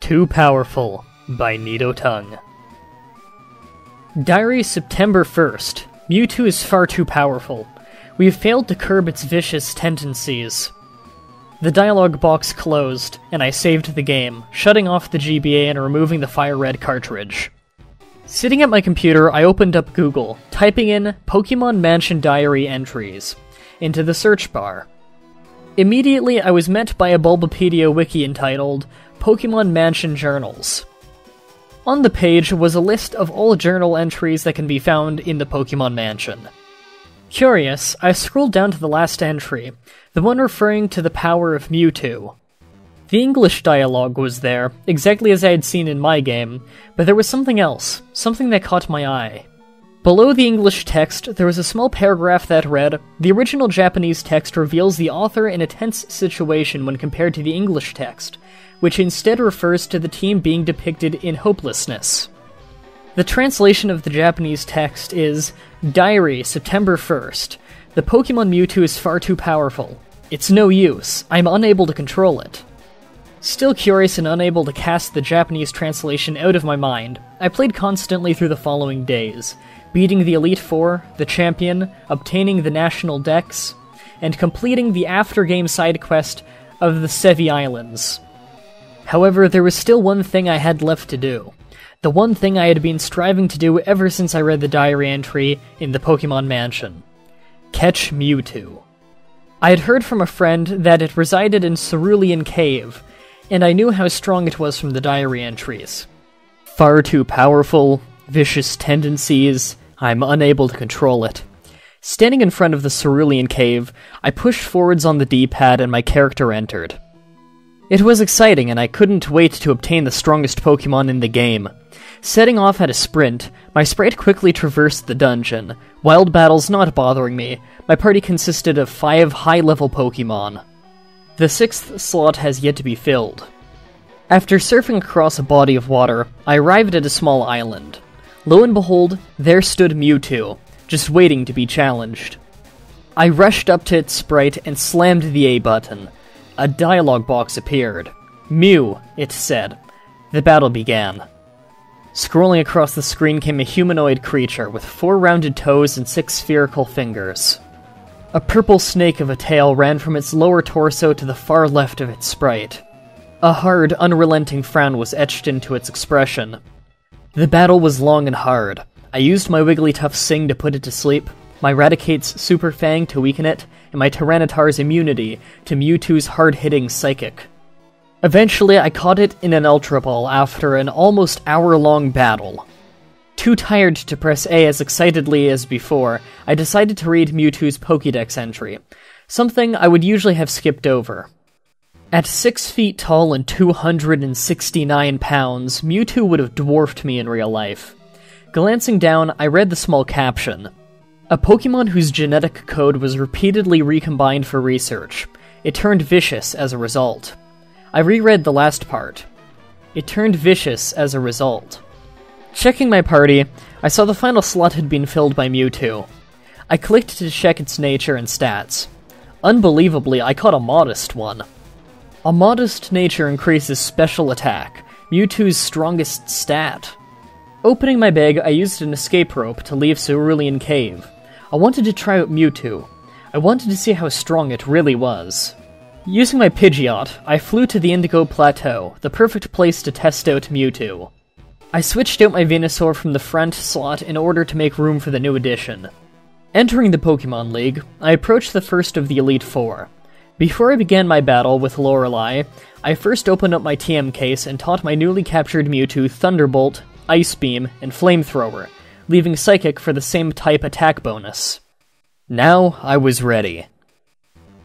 Too Powerful by Nido Tongue. Diary September 1st. Mewtwo is far too powerful. We have failed to curb its vicious tendencies. The dialogue box closed, and I saved the game, shutting off the GBA and removing the Fire Red cartridge. Sitting at my computer, I opened up Google, typing in Pokemon Mansion Diary entries into the search bar. Immediately, I was met by a Bulbapedia wiki entitled Pokemon Mansion Journals. On the page was a list of all journal entries that can be found in the Pokemon Mansion. Curious, I scrolled down to the last entry, the one referring to the power of Mewtwo. The English dialogue was there, exactly as I had seen in my game, but there was something else, something that caught my eye. Below the English text, there was a small paragraph that read, "The original Japanese text reveals the author in a tense situation when compared to the English text, which instead refers to the team being depicted in hopelessness." The translation of the Japanese text is, Diary, September 1st. The Pokemon Mewtwo is far too powerful. It's no use. I'm unable to control it. Still curious and unable to cast the Japanese translation out of my mind, I played constantly through the following days, beating the Elite Four, the Champion, obtaining the National Dex, and completing the after-game side quest of the Sevi Islands. However, there was still one thing I had left to do. The one thing I had been striving to do ever since I read the diary entry in the Pokemon Mansion. Catch Mewtwo. I had heard from a friend that it resided in Cerulean Cave, and I knew how strong it was from the diary entries. Far too powerful, vicious tendencies, I'm unable to control it. Standing in front of the Cerulean Cave, I pushed forwards on the D-pad and my character entered. It was exciting, and I couldn't wait to obtain the strongest Pokemon in the game. Setting off at a sprint, my sprite quickly traversed the dungeon, wild battles not bothering me. My party consisted of 5 high-level Pokemon. The 6th slot has yet to be filled. After surfing across a body of water, I arrived at a small island. Lo and behold, there stood Mewtwo, just waiting to be challenged. I rushed up to its sprite and slammed the A button. A dialogue box appeared. Mew, it said. The battle began. Scrolling across the screen came a humanoid creature with 4 rounded toes and 6 spherical fingers. A purple snake of a tail ran from its lower torso to the far left of its sprite. A hard, unrelenting frown was etched into its expression. The battle was long and hard. I used my Wigglytuff Sing to put it to sleep, my Raticate's Super Fang to weaken it, and my Tyranitar's immunity to Mewtwo's hard-hitting Psychic. Eventually, I caught it in an Ultra Ball after an almost hour-long battle. Too tired to press A as excitedly as before, I decided to read Mewtwo's Pokédex entry, something I would usually have skipped over. At 6 feet tall and 269 pounds, Mewtwo would have dwarfed me in real life. Glancing down, I read the small caption. A Pokemon whose genetic code was repeatedly recombined for research. It turned vicious as a result. I reread the last part. It turned vicious as a result. Checking my party, I saw the final slot had been filled by Mewtwo. I clicked to check its nature and stats. Unbelievably, I caught a modest one. A modest nature increases special attack, Mewtwo's strongest stat. Opening my bag, I used an escape rope to leave Cerulean Cave. I wanted to try out Mewtwo. I wanted to see how strong it really was. Using my Pidgeot, I flew to the Indigo Plateau, the perfect place to test out Mewtwo. I switched out my Venusaur from the front slot in order to make room for the new addition. Entering the Pokemon League, I approached the first of the Elite Four. Before I began my battle with Lorelei, I first opened up my TM case and taught my newly captured Mewtwo Thunderbolt, Ice Beam, and Flamethrower, leaving Psychic for the same type attack bonus. Now I was ready.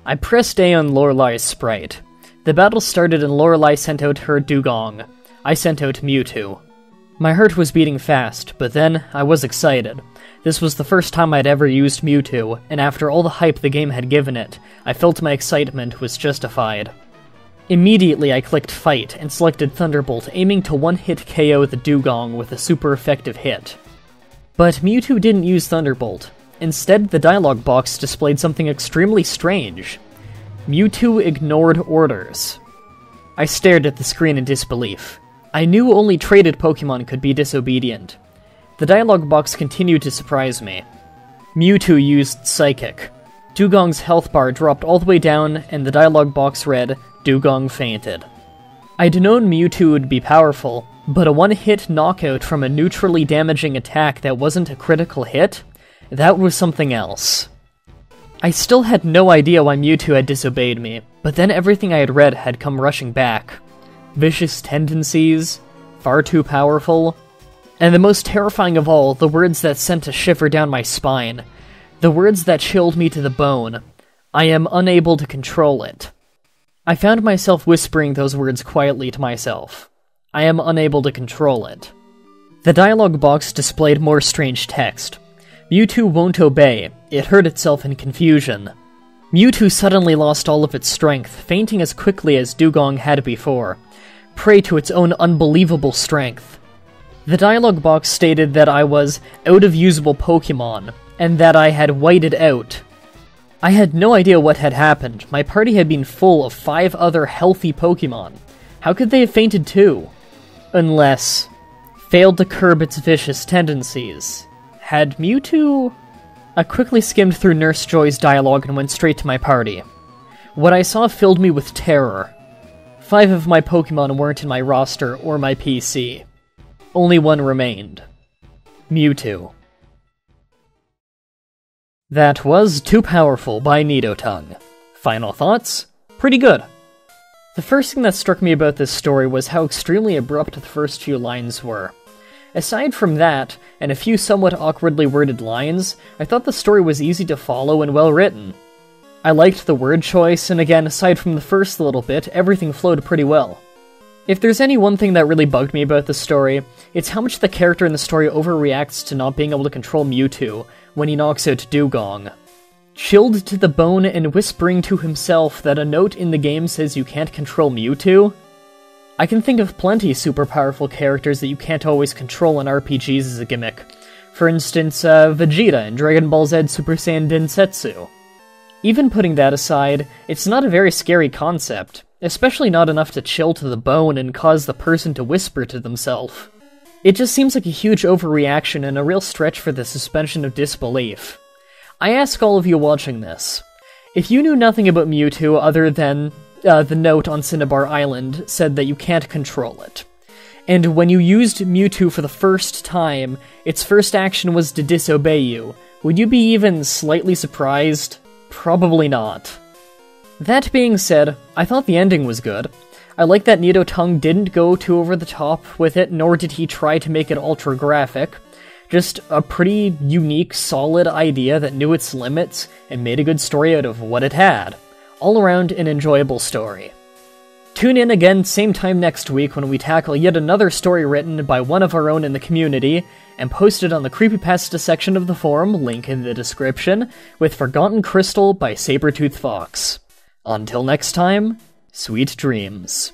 I pressed A on Lorelei's sprite. The battle started and Lorelei sent out her Dugong. I sent out Mewtwo. My heart was beating fast, but then I was excited. This was the first time I'd ever used Mewtwo, and after all the hype the game had given it, I felt my excitement was justified. Immediately I clicked Fight and selected Thunderbolt, aiming to one-hit KO the Dugong with a super effective hit. But Mewtwo didn't use Thunderbolt. Instead, the dialogue box displayed something extremely strange. Mewtwo ignored orders. I stared at the screen in disbelief. I knew only traded Pokemon could be disobedient. The dialogue box continued to surprise me. Mewtwo used Psychic. Dugong's health bar dropped all the way down, and the dialogue box read, Dugong fainted. I'd known Mewtwo would be powerful, but a one-hit knockout from a neutrally damaging attack that wasn't a critical hit? That was something else. I still had no idea why Mewtwo had disobeyed me, but then everything I had read had come rushing back. Vicious tendencies, far too powerful, and the most terrifying of all, the words that sent a shiver down my spine. The words that chilled me to the bone. I am unable to control it. I found myself whispering those words quietly to myself. I am unable to control it. The dialogue box displayed more strange text. Mewtwo won't obey. It hurt itself in confusion. Mewtwo suddenly lost all of its strength, fainting as quickly as Dugong had before, prey to its own unbelievable strength. The dialogue box stated that I was out of usable Pokemon, and that I had whited out. I had no idea what had happened. My party had been full of 5 other healthy Pokemon. How could they have fainted too? Unless... failed to curb its vicious tendencies. Had Mewtwo... I quickly skimmed through Nurse Joy's dialogue and went straight to my party. What I saw filled me with terror. 5 of my Pokemon weren't in my roster or my PC. Only one remained. Mewtwo. That was Too Powerful by Nidotongue. Final thoughts? Pretty good. The first thing that struck me about this story was how extremely abrupt the first few lines were. Aside from that, and a few somewhat awkwardly worded lines, I thought the story was easy to follow and well written. I liked the word choice, and again, aside from the first little bit, everything flowed pretty well. If there's any one thing that really bugged me about the story, it's how much the character in the story overreacts to not being able to control Mewtwo when he knocks out Dugong. Chilled to the bone and whispering to himself that a note in the game says you can't control Mewtwo? I can think of plenty super powerful characters that you can't always control in RPGs as a gimmick. For instance, Vegeta in Dragon Ball Z Super Saiyan Densetsu. Even putting that aside, it's not a very scary concept, especially not enough to chill to the bone and cause the person to whisper to themselves. It just seems like a huge overreaction and a real stretch for the suspension of disbelief. I ask all of you watching this, if you knew nothing about Mewtwo other than the note on Cinnabar Island said that you can't control it, and when you used Mewtwo for the first time, its first action was to disobey you, would you be even slightly surprised? Probably not. That being said, I thought the ending was good. I like that Nidotongue didn't go too over the top with it, nor did he try to make it ultra graphic. Just a pretty unique, solid idea that knew its limits and made a good story out of what it had. All around an enjoyable story. Tune in again same time next week when we tackle yet another story written by one of our own in the community, and posted on the Creepypasta section of the forum, link in the description, with Forgotten Crystal by Sabertooth Fox. Until next time, sweet dreams.